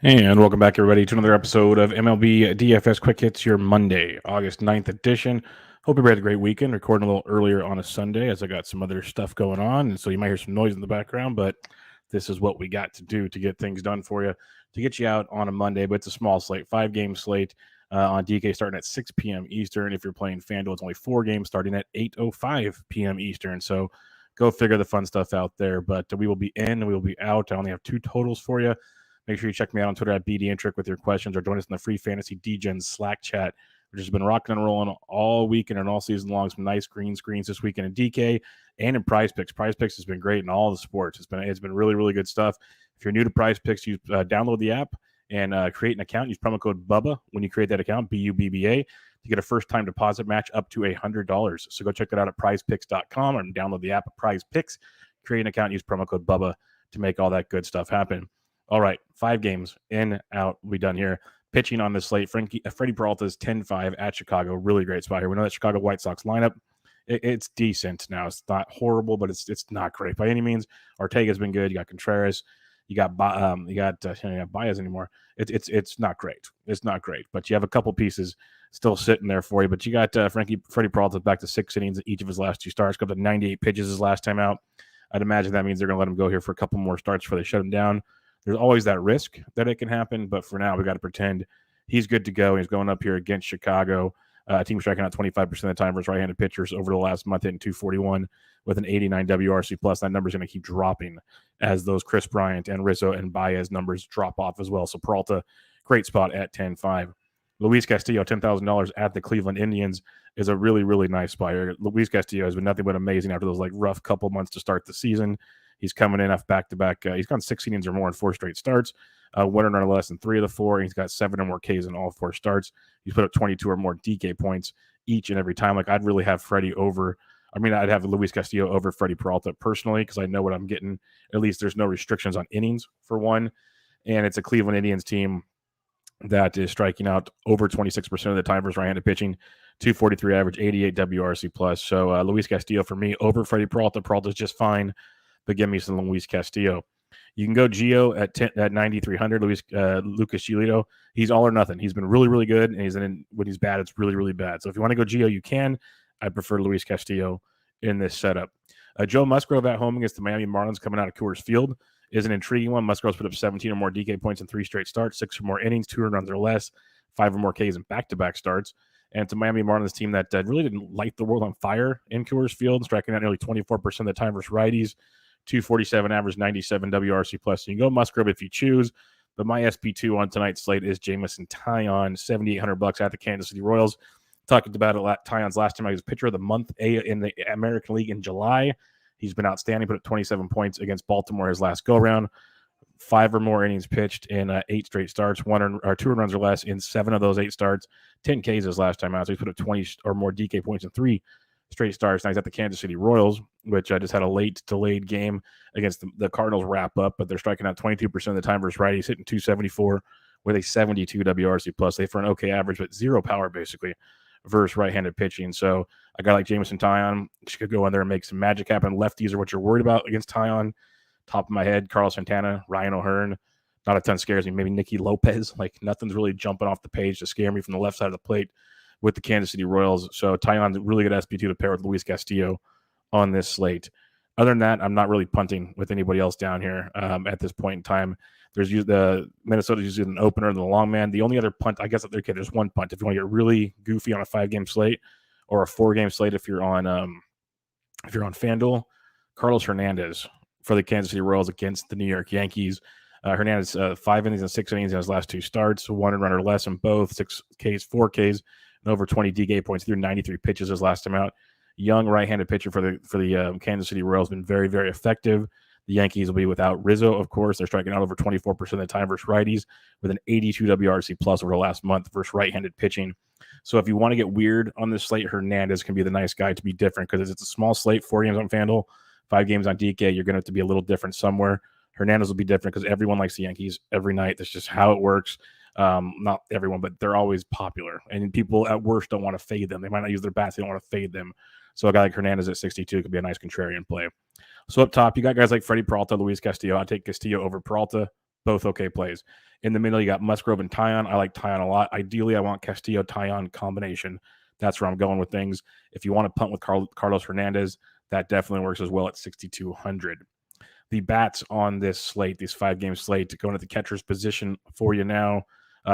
And welcome back, everybody, to another episode of MLB DFS Quick Hits, your Monday, August 9th edition. Hope everybody had a great weekend. Recording a little earlier on a Sunday as I got some other stuff going on. And so you might hear some noise in the background, but this is what we got to do to get things done for you, to get you out on a Monday. But it's a small slate, 5-game slate on DK starting at 6 p.m. Eastern. If you're playing FanDuel, it's only 4 games starting at 8:05 p.m. Eastern. So go figure the fun stuff out there. But we will be in and we will be out. I only have 2 totals for you. Make sure you check me out on Twitter at BDintric with your questions, or join us in the free fantasy DGen Slack chat, which has been rocking and rolling all weekend and all season long. Some nice green screens this weekend in DK and in Prize Picks. Prize Picks has been great in all the sports. It's been really, really good stuff. If you're new to Prize Picks, you download the app and create an account. Use promo code Bubba when you create that account, BUBBA, to get a first-time deposit match up to $100. So go check that out at prizepicks.com and download the app at Prize Picks. Create an account, use promo code Bubba to make all that good stuff happen. All right, 5 games in, out, we'll be done here. Pitching on this slate, Freddie Peralta's 10-5 at Chicago. Really great spot here. We know that Chicago White Sox lineup, it's decent now. It's not horrible, but it's not great by any means. Ortega's been good. You got Contreras. You got Baez anymore. It's not great. It's not great, but you have a couple pieces still sitting there for you. But you got Freddie Peralta back to 6 innings in each of his last 2 starts. Got to 98 pitches his last time out. I'd imagine that means they're going to let him go here for a couple more starts before they shut him down. There's always that risk that it can happen, but for now, we got to pretend he's good to go. He's going up here against Chicago. Team striking out 25% of the time versus right-handed pitchers over the last month, hitting 241 with an 89 WRC plus. That number's going to keep dropping as those Chris Bryant and Rizzo and Baez numbers drop off as well. So Peralta, great spot at 10-5. Luis Castillo, $10,000 at the Cleveland Indians is a really, really nice spot here. Luis Castillo has been nothing but amazing after those rough couple months to start the season. He's coming in off back-to-back. He's gone 6 innings or more in 4 straight starts. 1 run or less in 3 of the 4. He's got 7 or more Ks in all 4 starts. He's put up 22 or more DK points each and every time. I'd really have Freddie over. I'd have Luis Castillo over Freddie Peralta personally because I know what I'm getting. At least there's no restrictions on innings for one. And it's a Cleveland Indians team that is striking out over 26% of the time versus right-handed pitching, 243 average, 88 WRC plus. So Luis Castillo for me over Freddie Peralta. Peralta's just fine, but give me some Luis Castillo. You can go Gio at 9,300. Lucas Giolito. He's all or nothing. He's been really, really good, and when he's bad, it's really, really bad. So if you want to go Gio, you can. I prefer Luis Castillo in this setup. Joe Musgrove at home against the Miami Marlins coming out of Coors Field is an intriguing one. Musgrove's put up 17 or more DK points in 3 straight starts, 6 or more innings, 2 runs or less, 5 or more Ks in back-to-back starts. And it's a Miami Marlins team that really didn't light the world on fire in Coors Field, striking out nearly 24% of the time versus righties. 247 average, 97 WRC plus. So you can go Musgrove if you choose, but my SP2 on tonight's slate is Jameson Taillon, $7,800 at the Kansas City Royals. Talking about it, Taillon's last time I was pitcher of the month in the American League in July. He's been outstanding, put up 27 points against Baltimore his last go-round. 5 or more innings pitched in 8 straight starts, 2 runs or less in 7 of those 8 starts. 10 Ks his last time out, so he's put up 20 or more DK points in 3 straight starts. Now he's at the Kansas City Royals, which just had a late delayed game against the Cardinals wrap up, but they're striking out 22% of the time versus righties, hitting 274 with a 72 WRC plus. They for an okay average, but 0 power basically versus right-handed pitching. So a guy like Jameson Taillon could go in there and make some magic happen. Lefties are what you're worried about against Taillon. Top of my head, Carlos Santana, Ryan O'Hearn. Not a ton scares me. Maybe Nicky Lopez. Nothing's really jumping off the page to scare me from the left side of the plate with the Kansas City Royals. So Taillon's really good SP2 to pair with Luis Castillo on this slate. Other than that, I'm not really punting with anybody else down here at this point in time. The Minnesota's using an opener and the long man. The only other punt, I guess, there's one punt. If you want to get really goofy on a 5-game slate or a 4-game slate, if you're on FanDuel, Carlos Hernandez for the Kansas City Royals against the New York Yankees. Hernandez 5 innings and 6 innings in his last 2 starts, 1 run or less in both, 6 Ks, 4 Ks, and over 20 DK points through 93 pitches his last time out. Young right-handed pitcher for the Kansas City Royals, been very, very effective. The Yankees will be without Rizzo, of course. They're striking out over 24% of the time versus righties with an 82 WRC plus over the last month versus right-handed pitching. So if you want to get weird on this slate, Hernandez can be the nice guy to be different because it's a small slate, 4 games on FanDuel, 5 games on DK. You're going to have to be a little different somewhere. Hernandez will be different because everyone likes the Yankees every night. That's just how it works. Not everyone, but they're always popular. And people at worst don't want to fade them. They might not use their bats. They don't want to fade them. So a guy like Hernandez at 62 could be a nice contrarian play. So up top, you got guys like Freddie Peralta, Luis Castillo. I'd take Castillo over Peralta Both okay plays. In the middle, you got Musgrove and Tyon. I like Tyon a lot. Ideally, I want Castillo-Tyon combination. That's where I'm going with things. If you want to punt with Carlos Hernandez, that definitely works as well at 6,200. The bats on this slate, these 5-game slate, going at the catcher's position for you now.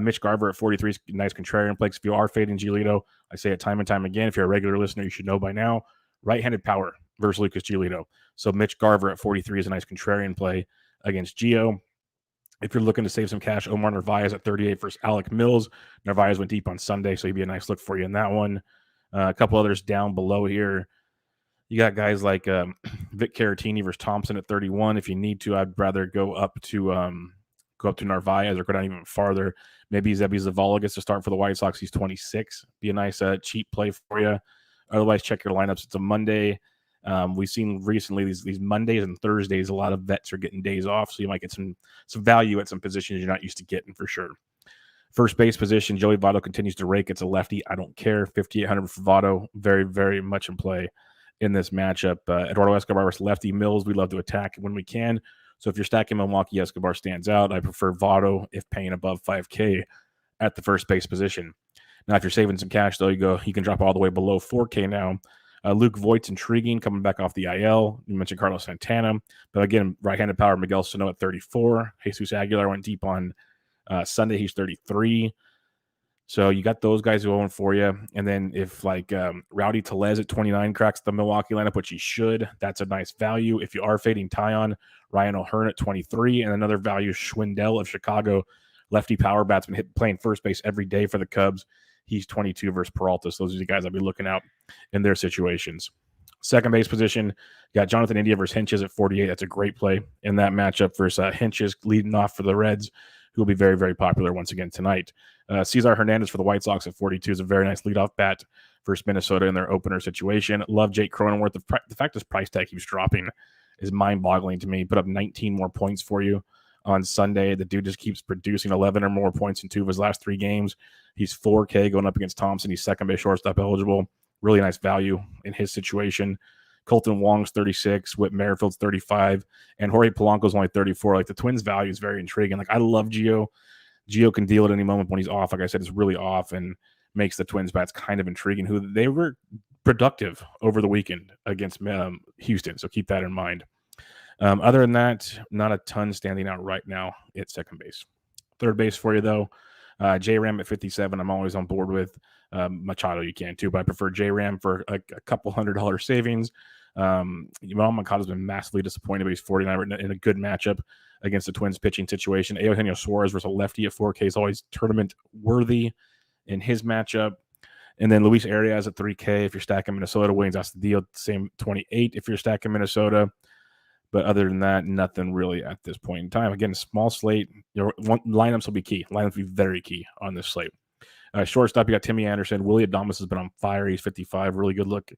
Mitch Garver at 43 is a nice contrarian play. If you are fading Giolito, I say it time and time again. If you're a regular listener, you should know by now. Right-handed power versus Lucas Giolito. So Mitch Garver at 43 is a nice contrarian play against Gio. If you're looking to save some cash, Omar Narvaez at 38 versus Alec Mills. Narvaez went deep on Sunday, so he'd be a nice look for you in that one. A couple others down below here. You got guys like Vic Caratini versus Thompson at 31. If you need to, I'd rather go up to Narvaez or go down even farther. Maybe Zebby Zavala gets to start for the White Sox. He's 26. Be a nice cheap play for you. Otherwise, check your lineups. It's a Monday. We've seen recently these Mondays and Thursdays, a lot of vets are getting days off, so you might get some value at some positions you're not used to getting for sure. First base position, Joey Votto continues to rake. It's a lefty. I don't care. 5,800 for Votto. Very, very much in play in this matchup. Eduardo Escobar versus lefty Mills. We love to attack when we can. So if you're stacking Milwaukee, Escobar stands out. I prefer Votto if paying above 5K at the first base position. Now, if you're saving some cash, though, you can drop all the way below 4K now. Luke Voigt's intriguing, coming back off the IL. You mentioned Carlos Santana. But again, right-handed power, Miguel Sano at 34. Jesus Aguilar went deep on Sunday. He's 33. So you got those guys going for you. And then if Rowdy Tellez at 29 cracks the Milwaukee lineup, which he should, that's a nice value. If you are fading Tyon, Ryan O'Hearn at 23. And another value, Schwindel of Chicago. Lefty power batsman playing first base every day for the Cubs. He's 22 versus Peralta. So those are the guys I'll be looking out in their situations. Second base position, you got Jonathan India versus Hinches at 48. That's a great play in that matchup versus Hinches leading off for the Reds, who will be very, very popular once again tonight. Cesar Hernandez for the White Sox at 42 is a very nice leadoff bat versus Minnesota in their opener situation. Love Jake Cronenworth. The fact this price tag keeps dropping is mind-boggling to me. Put up 19 more points for you on Sunday. The dude just keeps producing 11 or more points in 2 of his last 3 games. He's 4K going up against Thompson. He's second base shortstop eligible. Really nice value in his situation. Colton Wong's 36, Whit Merrifield's 35, and Jorge Polanco's only 34. Like, the Twins' value is very intriguing. Like, I love Gio. Gio can deal at any moment when he's off. Like I said, it's really off and makes the Twins' bats kind of intriguing. Who they were productive over the weekend against Houston, so keep that in mind. Other than that, not a ton standing out right now at second base. Third base for you, though. J-Ram at 57, I'm always on board with. Machado, you can too, but I prefer J-Ram for a couple $100 savings. Machado's been massively disappointed, but he's 49 in a good matchup against the Twins pitching situation. Eugenio Suarez versus a lefty at 4K is always tournament worthy in his matchup. And then Luis Arias at 3K if you're stacking Minnesota. Williams Astudillo, same 28 if you're stacking Minnesota. But other than that, nothing really at this point in time. Again, a small slate. Lineups will be key. Lineups will be very key on this slate. Shortstop, you got Timmy Anderson. Willie Adames has been on fire. He's 55. Really good look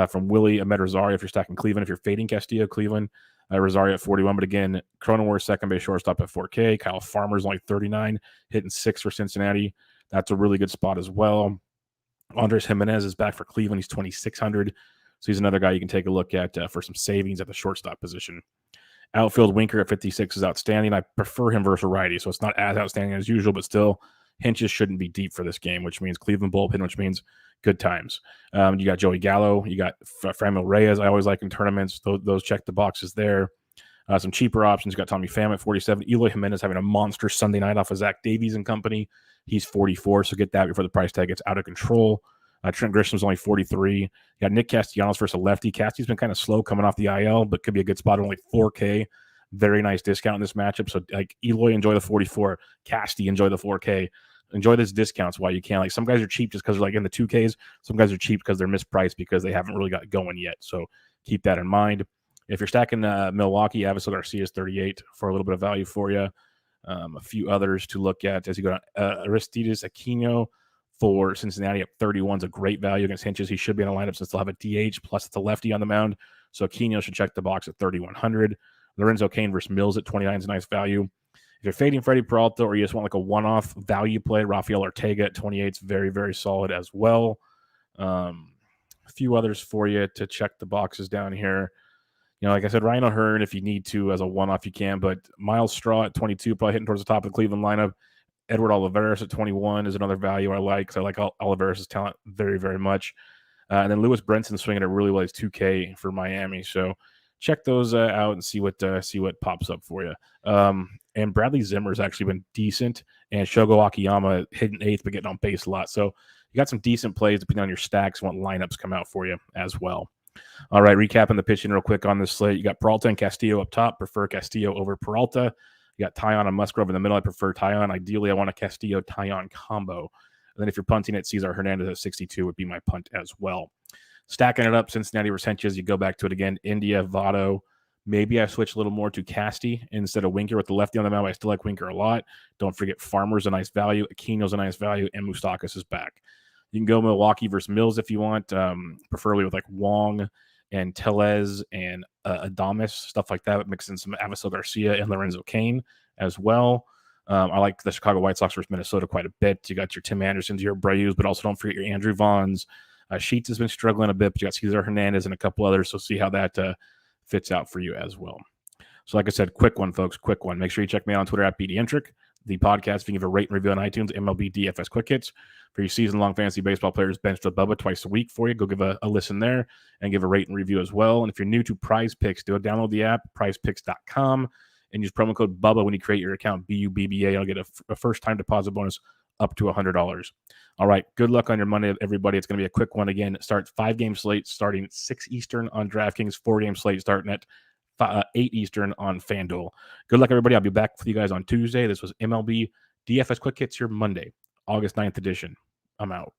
from Willie. Ahmed Rosario if you're stacking Cleveland. If you're fading Castillo, Cleveland. Rosario at 41. But again, Cronenworth, second base shortstop at 4K. Kyle Farmer's only 39, hitting 6 for Cincinnati. That's a really good spot as well. Andres Jimenez is back for Cleveland. He's 2,600. So he's another guy you can take a look at for some savings at the shortstop position. Outfield, Winker at 56 is outstanding. I prefer him versus righty, so it's not as outstanding as usual, but still, Hinches shouldn't be deep for this game, which means Cleveland bullpen, which means good times. You got Joey Gallo. You got Franmil Reyes. I always like in tournaments. Those check the boxes there. Some cheaper options. You got Tommy Pham at 47. Eloy Jimenez having a monster Sunday night off of Zach Davies and company. He's 44, so get that before the price tag gets out of control. Trent Grisham's only 43. You got Nick Castellanos versus a lefty. Casty's been kind of slow coming off the IL, but could be a good spot. Only 4K. Very nice discount in this matchup. So, like, Eloy, enjoy the 44. Casty, enjoy the 4K. Enjoy these discounts while you can. Like, some guys are cheap just because they're like in the 2Ks. Some guys are cheap because they're mispriced because they haven't really got going yet. So keep that in mind. If you're stacking Milwaukee, Avisail Garcia is 38 for a little bit of value for you. A few others to look at as you go down. Aristides Aquino for Cincinnati at 31 is a great value against Hinches. He should be in a lineup since they'll have a DH, plus it's a lefty on the mound. So Aquino should check the box at 3,100. Lorenzo Cain versus Mills at 29 is a nice value. If you're fading Freddie Peralta or you just want like a one-off value play, Rafael Ortega at 28 is very, very solid as well. A few others for you to check the boxes down here. Like I said, Ryan O'Hearn, if you need to as a one-off, you can. But Miles Straw at 22, probably hitting towards the top of the Cleveland lineup. Edward Olivares at 21 is another value I like, because I like Olivares' talent very, very much. And then Lewis Brinson swinging it really well. He's 2K for Miami. So check those out and see what pops up for you. And Bradley Zimmer's actually been decent. And Shogo Akiyama hitting 8th, but getting on base a lot. So you got some decent plays depending on your stacks, what lineups come out for you as well. All right, recapping the pitching real quick on this slate. You got Peralta and Castillo up top. Prefer Castillo over Peralta. You got Taillon and Musgrove in the middle. I prefer Taillon. Ideally, I want a Castillo-Taillon combo. And then if you're punting it, Cesar Hernandez at 62 would be my punt as well. Stacking it up, Cincinnati versus Hentges, you go back to it again. India, Votto. Maybe I switch a little more to Casty instead of Winker with the lefty on the mound. I still like Winker a lot. Don't forget Farmer's a nice value. Aquino's a nice value. And Moustakas is back. You can go Milwaukee versus Mills if you want, preferably with like Wong and Tellez and Adames, stuff like that. Mix in some Avisail Garcia and Lorenzo Cain as well. I like the Chicago White Sox versus Minnesota quite a bit. You got your Tim Andersons, your Abreu's, but also don't forget your Andrew Vaughns. Sheets has been struggling a bit, but you got Cesar Hernandez and a couple others, so see how that fits out for you as well. So like I said, quick one, folks, quick one. Make sure you check me out on Twitter at BDentric. The podcast, if you give a rate and review on iTunes, MLB DFS Quick Hits. For your season-long fantasy baseball players, benched with Bubba twice a week for you. Go give a listen there and give a rate and review as well. And if you're new to Prize Picks, download the app, prizepicks.com, and use promo code Bubba when you create your account, BUBBA. You'll get a first-time deposit bonus up to $100. All right, good luck on your Monday, everybody. It's going to be a quick one again. Start 5-game slate starting at 6 Eastern on DraftKings, 4-game slate starting at 8 Eastern on FanDuel. Good luck, everybody. I'll be back with you guys on Tuesday. This was MLB DFS Quick Hits, your Monday, August 9th edition. I'm out.